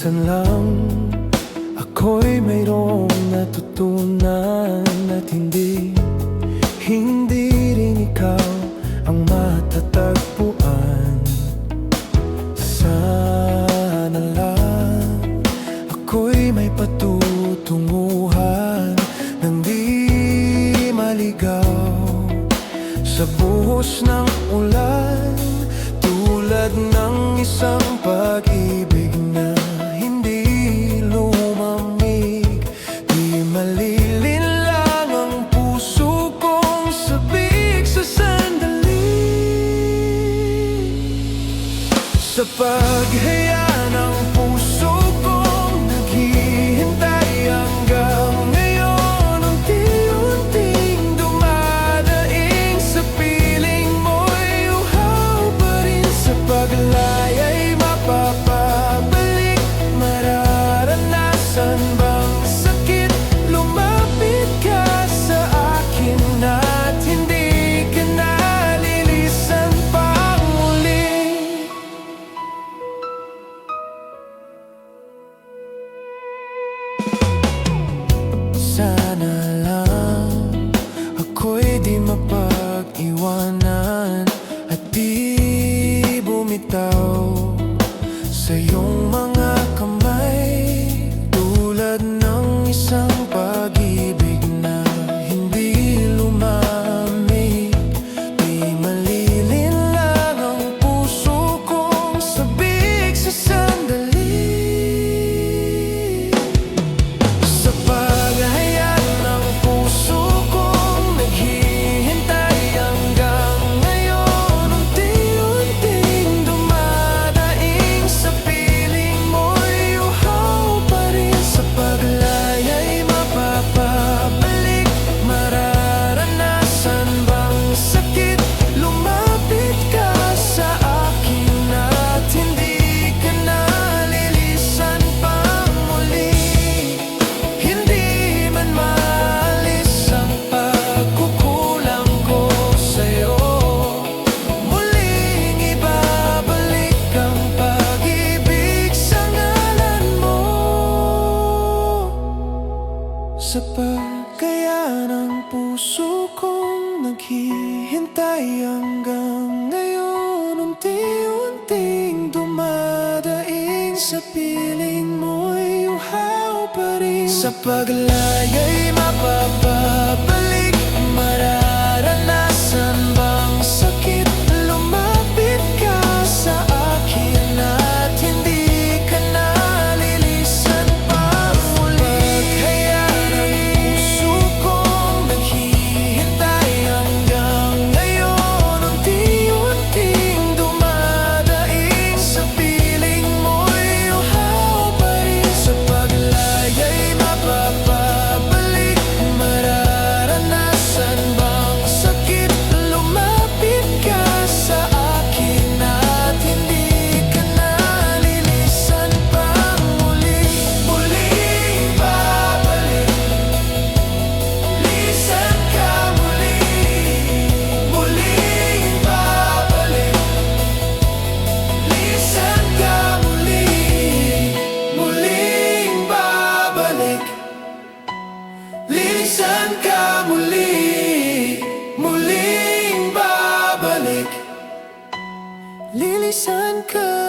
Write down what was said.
minsan lang ako'y mayroong natutunan at hindi rin ikaw ang matatagpuan. Sana lang ako'y may patutunguhan nang di maligaw sa buhos ng ulan, tulad ng isang pag-ibig na hindi lumamig. Di malilinlang ang puso kong sabik sa sandali, sa paghaya ng puso kong naghihintay hanggang ngayon. Unti-unting dumadaing sa piling mo'y uhaw pa rin. Sa paglaya'y mapapabalik, mararanasan bang sakit? Lumapit ka sa akin at hindi ka nalilisan pang muli. Sana lang ako'y di mapag-iwanan at di bumitaw sa iyong mga kamay, tulad ng isang pag-ibig na hindi lumamig. Di malilinlang ang puso kong sabik sa sandali, sa paghayag ng puso kong naghihintay hanggang ngayon. Unti-unting dumadaing sa piling mo'y uhaw pa rin. Sa paglaya'y mapapabalik, mararanasan bang sakit? Lumapit ka sa akin at hindi ka nalilisan pang muli. Hindi man maalis ang pagkukulang ko sa'yo, muling ibabalik ang pag-ibig sa ngalan mo. Sa pagkaya ng puso kong naghihintay hanggang ngayon, unti-unting dumadaing sa piling mo'y uhaw pa rin. Sa paglaya'y mapapabalik, mararanasan bang sakit? Lumapit ka sa akin at hindi ka nalilisan pang muli. Kaya ng puso kong naghihintay hanggang ngayon, unti-unting dumadaing sa piling mo'y uhaw pa rin. Sa paglaya'y mapapabalik, mararanasan bang sakit? Lumapit ka sa akin at hindi ka nalilisan pang muli. Muling babalik, lisan ka muli. Muling babalik, lisan ka muli. Muling babalik, lilisan ka muli. Muling babalik, lilisan ka